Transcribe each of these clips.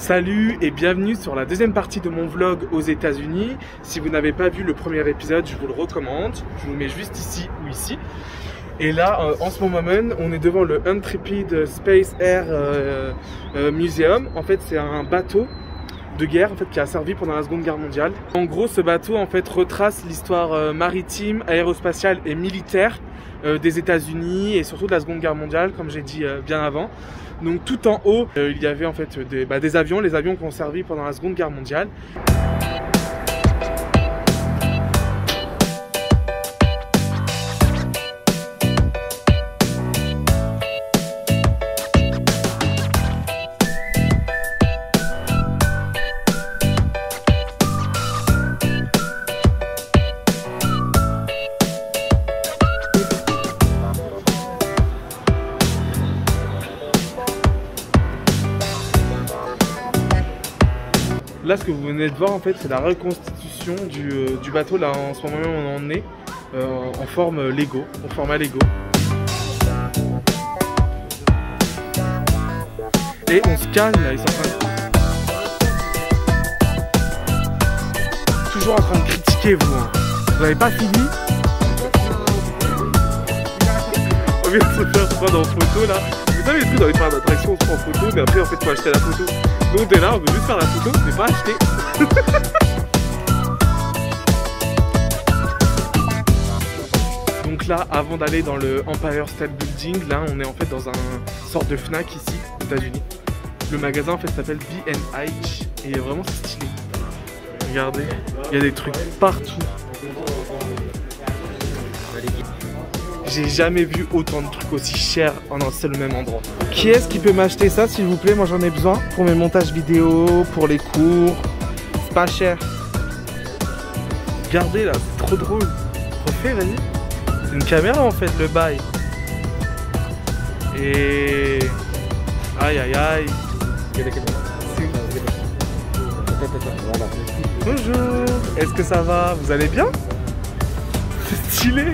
Salut et bienvenue sur la deuxième partie de mon vlog aux États-Unis. Si vous n'avez pas vu le premier épisode, je vous le recommande. Je vous le mets juste ici ou ici. Et là, en ce moment même, on est devant le Intrepid Space Air Museum. En fait, c'est un bateau de guerre en fait, qui a servi pendant la Seconde Guerre mondiale. En gros, ce bateau en fait retrace l'histoire maritime, aérospatiale et militaire des États-Unis et surtout de la Seconde Guerre mondiale, comme j'ai dit bien avant. Donc tout en haut, il y avait en fait des avions, les avions qui ont servi pendant la Seconde Guerre mondiale. Là, ce que vous venez de voir, en fait, c'est la reconstitution du bateau. Là, en ce moment même, on en est en forme Lego, en format Lego. Et on se calme, là, ils sont en train de... Toujours en train de critiquer, vous. Hein. Vous n'avez pas fini? On vient de se faire prendre en photo, là. Vous savez, les trucs dans les parcs d'attraction, on se prend en photo, mais après, en fait, il faut acheter la photo. Nous, on est là, on veut juste faire la photo, mais pas acheter. Donc là, avant d'aller dans le Empire State Building, là, on est en fait dans un sorte de Fnac ici, aux États-Unis. Le magasin, en fait, s'appelle B&H et vraiment, c'est stylé. Regardez, il y a des trucs partout. J'ai jamais vu autant de trucs aussi chers en un seul même endroit. Qui est-ce qui peut m'acheter ça, s'il vous plaît? Moi, j'en ai besoin pour mes montages vidéo, pour les cours. C'est pas cher. Regardez là, c'est trop drôle. Refais, vas-y. C'est une caméra en fait, le bail. Et... Aïe aïe aïe. Bonjour. Est-ce que ça va? Vous allez bien? C'est stylé.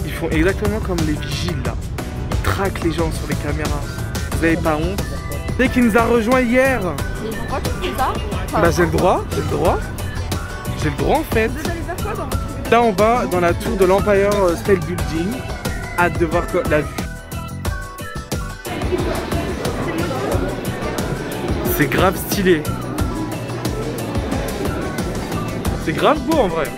Ils font exactement comme les vigiles là. Ils traquent les gens sur les caméras. Vous avez pas honte? Dès qu'il nous a rejoint hier. Mais pourquoi tu fais ça? Bah j'ai le droit, j'ai le droit. J'ai le droit en fait. Là on va dans la tour de l'Empire State Building. Hâte de voir la vue. C'est grave stylé. C'est grave beau en vrai.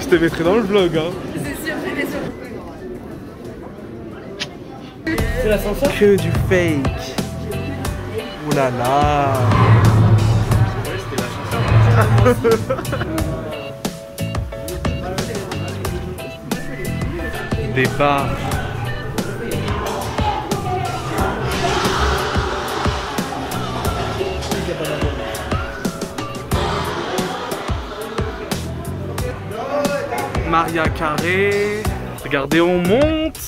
Je te mettrai dans le vlog hein. C'est sûr, c'est sûr. C'est l'ascenseur. Que du fake. Ouh là là. Des bars. Maria Carré. Regardez, on monte.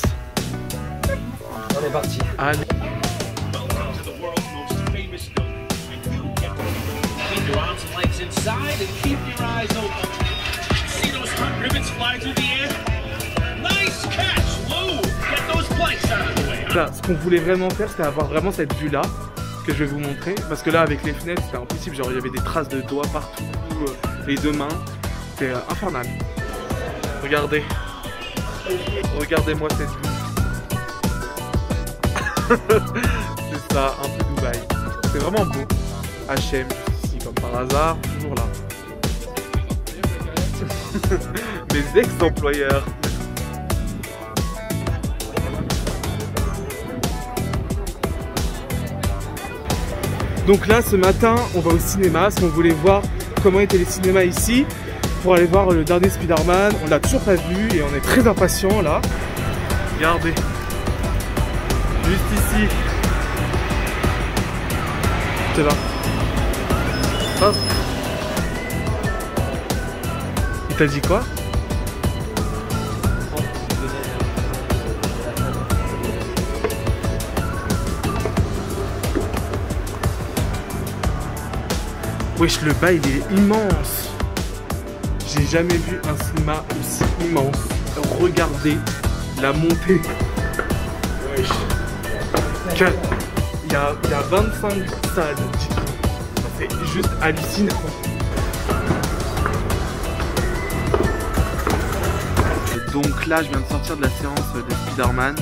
On est parti. Allez. Là, ce qu'on voulait vraiment faire, c'était avoir vraiment cette vue-là que je vais vous montrer. Parce que là, avec les fenêtres, c'était impossible. Genre, il y avait des traces de doigts partout, les deux mains. C'était infernal. Regardez. Regardez-moi cette vue. C'est ça, un peu Dubaï. C'est vraiment beau. H&M, ici, comme par hasard, toujours là. Mes ex-employeurs. Donc là, ce matin, on va au cinéma parce qu'on voulait voir comment étaient les cinémas ici pour aller voir le dernier Spider-Man. On l'a toujours pas vu et on est très impatients là. Regardez. Juste ici. C'est là. Hop. Il t'a dit quoi? Wesh, le bail il est immense. J'ai jamais vu un cinéma aussi immense. Regardez la montée. Wesh. Il y a 25 salles. C'est juste hallucinant. Donc là, je viens de sortir de la séance de Spider-Man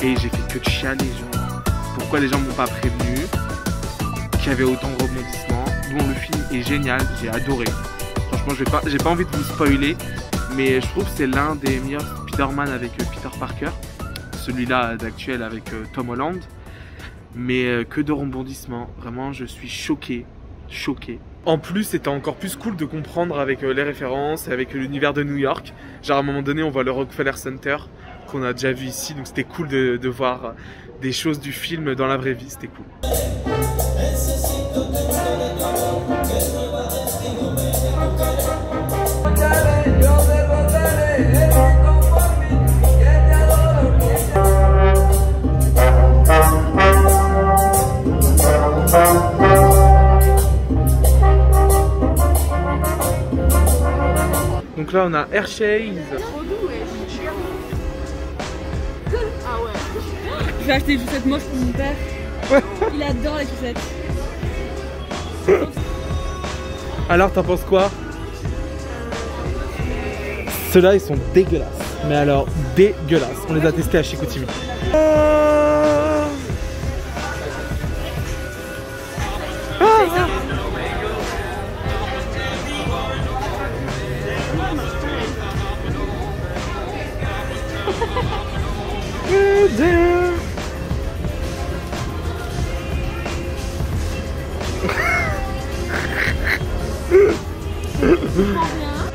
et j'ai fait que de chialer. Genre, pourquoi les gens m'ont pas prévenu qu'il y avait autant de rebondissements. Bon, le film est génial, j'ai adoré. Franchement, j'ai pas envie de vous spoiler, mais je trouve que c'est l'un des meilleurs Spider-Man avec Peter Parker. Celui-là d'actuel avec Tom Holland. Mais que de rebondissements. Vraiment, je suis choqué. Choqué. En plus, c'était encore plus cool de comprendre avec les références, avec l'univers de New York. Genre à un moment donné, on voit le Rockefeller Center qu'on a déjà vu ici, donc c'était cool de voir des choses du film dans la vraie vie, c'était cool. Donc là on a Hershey's. Trop doux, ouais. Ah ouais. Je vais acheter des chaussettes moches pour mon père. Ouais. Il adore les chaussettes. Alors t'en penses quoi? Ceux-là ils sont dégueulasses. Mais alors dégueulasses. On les a testés à Chicoutimi.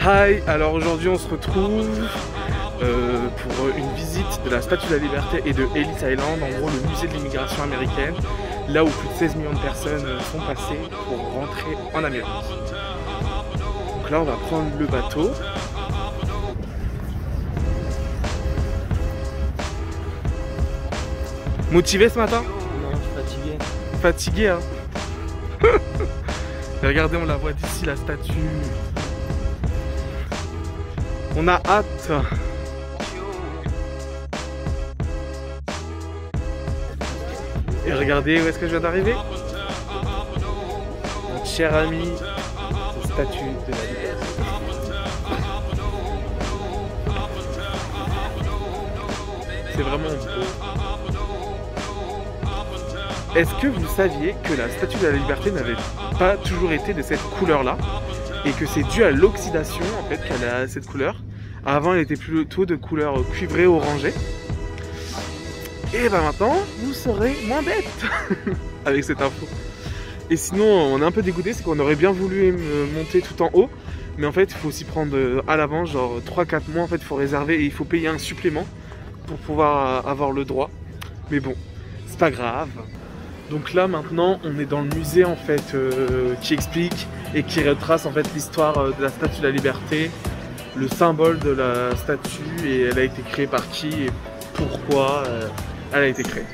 Hi, alors aujourd'hui on se retrouve pour une visite de la Statue de la Liberté et de Ellis Island, en gros le musée de l'immigration américaine, là où plus de 16 millions de personnes sont passées pour rentrer en Amérique. Donc là on va prendre le bateau. Motivé ce matin? Non, je suis fatigué. Fatigué hein. Regardez, on la voit d'ici la statue. On a hâte. Et regardez où est-ce que je viens d'arriver. Notre cher ami, la statue de la liberté. C'est vraiment beau. Est-ce que vous saviez que la Statue de la Liberté n'avait pas toujours été de cette couleur-là et que c'est dû à l'oxydation en fait qu'elle a cette couleur. Avant elle était plutôt de couleur cuivrée orangée. Et ben maintenant vous serez moins bête avec cette info. Et sinon on est un peu dégoûté, c'est qu'on aurait bien voulu monter tout en haut, mais en fait il faut s'y prendre à l'avance, genre 3-4 mois en fait il faut réserver et il faut payer un supplément pour pouvoir avoir le droit. Mais bon, c'est pas grave. Donc là maintenant on est dans le musée en fait qui explique et qui retrace en fait l'histoire de la Statue de la Liberté, le symbole de la statue et elle a été créée par qui et pourquoi elle a été créée.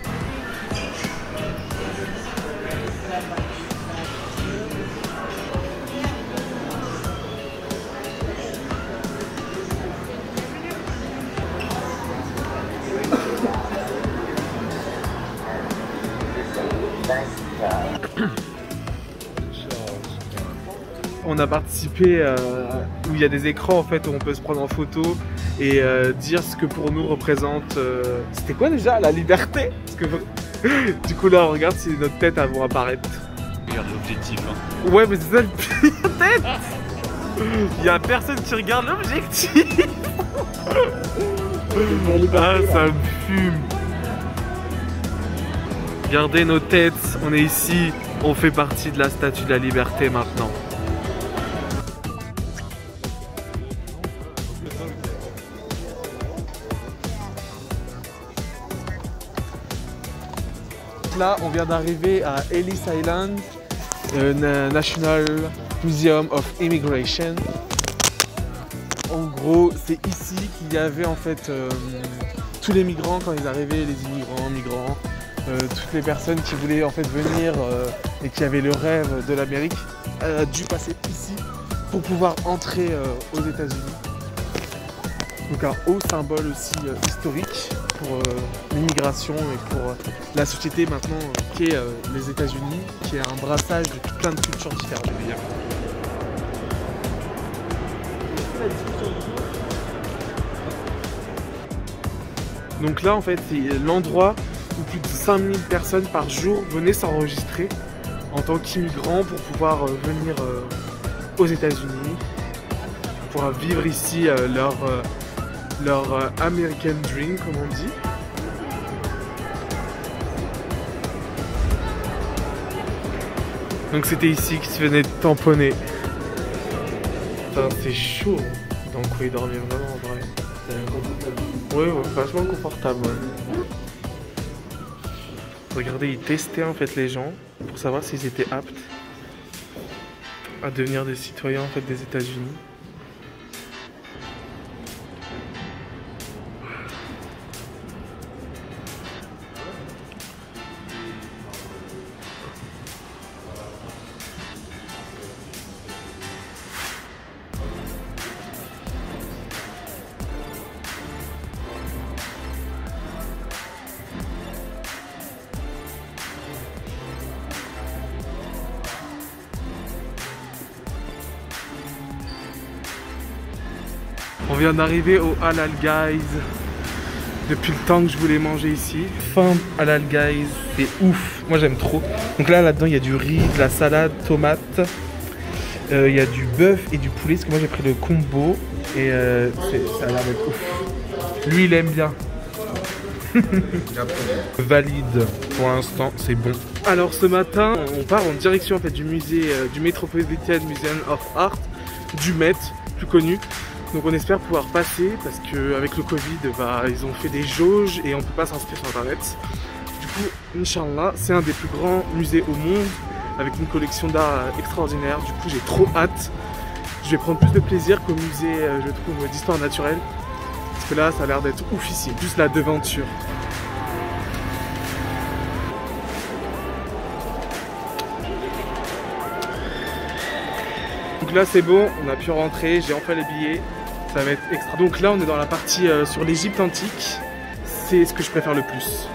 On a participé où il y a des écrans en fait où on peut se prendre en photo et dire ce que pour nous représente. C'était quoi déjà la liberté? Parce que du coup là on regarde si notre tête vont apparaître. Regarde l'objectif. Hein. Ouais mais c'est ça le pire tête. Il y a personne qui regarde l'objectif. Ah ça me fume. Regardez nos têtes, on est ici, on fait partie de la Statue de la Liberté maintenant. Là, on vient d'arriver à Ellis Island, National Museum of Immigration. En gros, c'est ici qu'il y avait en fait tous les migrants quand ils arrivaient, les immigrants, migrants, toutes les personnes qui voulaient en fait venir et qui avaient le rêve de l'Amérique, a dû passer ici pour pouvoir entrer aux États-Unis. Donc un haut symbole aussi historique pour l'immigration et pour la société maintenant qui est les États-Unis, qui est un brassage de plein de cultures différentes. Donc là en fait c'est l'endroit où plus de 5000 personnes par jour venaient s'enregistrer en tant qu'immigrants pour pouvoir venir aux États-Unis, pour vivre ici leur American Dream comme on dit. Donc c'était ici qu'ils se venaient tamponner. C'est chaud dans quoi il dormait vraiment en vrai. Ouais, vachement confortable. Ouais. Regardez, ils testaient en fait les gens pour savoir s'ils étaient aptes à devenir des citoyens en fait des États-Unis. On vient d'arriver au Halal Guys. Depuis le temps que je voulais manger ici. Fin Halal Guys, c'est ouf. Moi j'aime trop. Donc là-dedans il y a du riz, de la salade, tomate. Il y a du bœuf et du poulet. Parce que moi j'ai pris le combo. Et ça a l'air d'être ouf. Lui il aime bien. Valide pour l'instant, c'est bon. Alors ce matin, on part en direction en fait, du musée du Metropolitan Museum of Art, du Met, plus connu. Donc on espère pouvoir passer parce qu'avec le Covid, ils ont fait des jauges et on ne peut pas s'inscrire sur internet. Du coup, Inch'Allah, c'est un des plus grands musées au monde avec une collection d'art extraordinaire. Du coup, j'ai trop hâte. Je vais prendre plus de plaisir qu'au musée, je trouve, d'histoire naturelle. Parce que là, ça a l'air d'être ouf ici, plus la devanture. Donc là, c'est bon, on a pu rentrer, j'ai enfin les billets. Ça va être extra. Donc là on est dans la partie sur l'Égypte antique. C'est ce que je préfère le plus.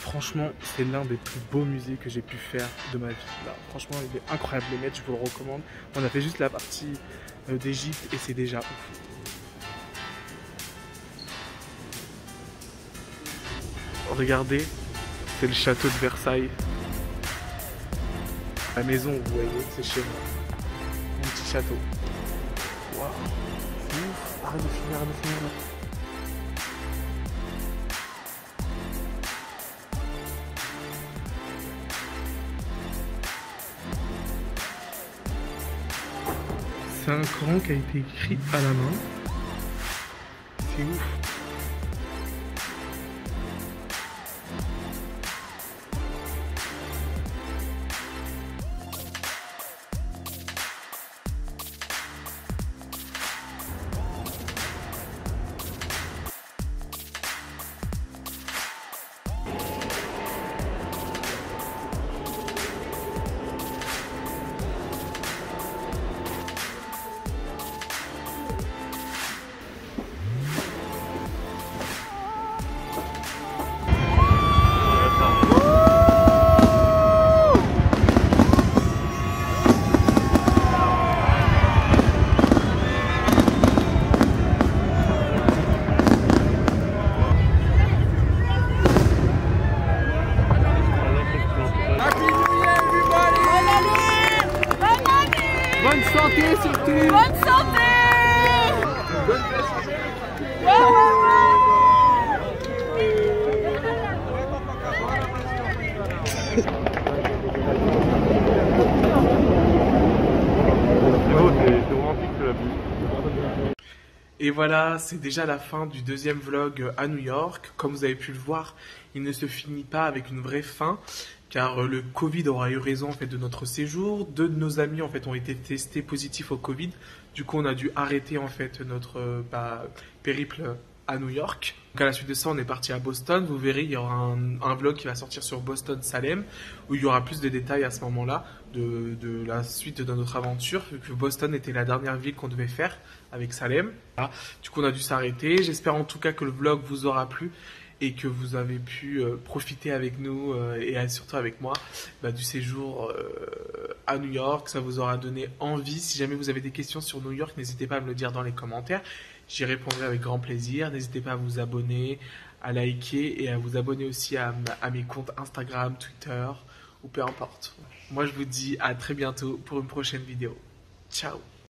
Franchement, c'est l'un des plus beaux musées que j'ai pu faire de ma vie. Là, franchement, il est incroyable, les maîtres, je vous le recommande. On a fait juste la partie d'Égypte et c'est déjà ouf. Regardez, c'est le château de Versailles. La maison, vous voyez, c'est chez moi. Mon petit château. Waouh, c'est ouf. Arrête de finir, arrête de finir là. C'est un Coran qui a été écrit à la main. C'est ouf. C'est romantique la vie. Et voilà, c'est déjà la fin du deuxième vlog à New York. Comme vous avez pu le voir, il ne se finit pas avec une vraie fin, car le Covid aura eu raison en fait de notre séjour. Deux de nos amis en fait ont été testés positifs au Covid. Du coup, on a dû arrêter en fait notre périple à New York. Donc à la suite de ça, on est parti à Boston. Vous verrez, il y aura un vlog qui va sortir sur Boston-Salem, où il y aura plus de détails à ce moment-là de la suite de notre aventure, vu que Boston était la dernière ville qu'on devait faire avec Salem. Voilà. Du coup, on a dû s'arrêter. J'espère en tout cas que le vlog vous aura plu et que vous avez pu profiter avec nous et surtout avec moi du séjour à New York. Ça vous aura donné envie. Si jamais vous avez des questions sur New York, n'hésitez pas à me le dire dans les commentaires. J'y répondrai avec grand plaisir. N'hésitez pas à vous abonner, à liker et à vous abonner aussi à mes comptes Instagram, Twitter ou peu importe. Moi, je vous dis à très bientôt pour une prochaine vidéo. Ciao!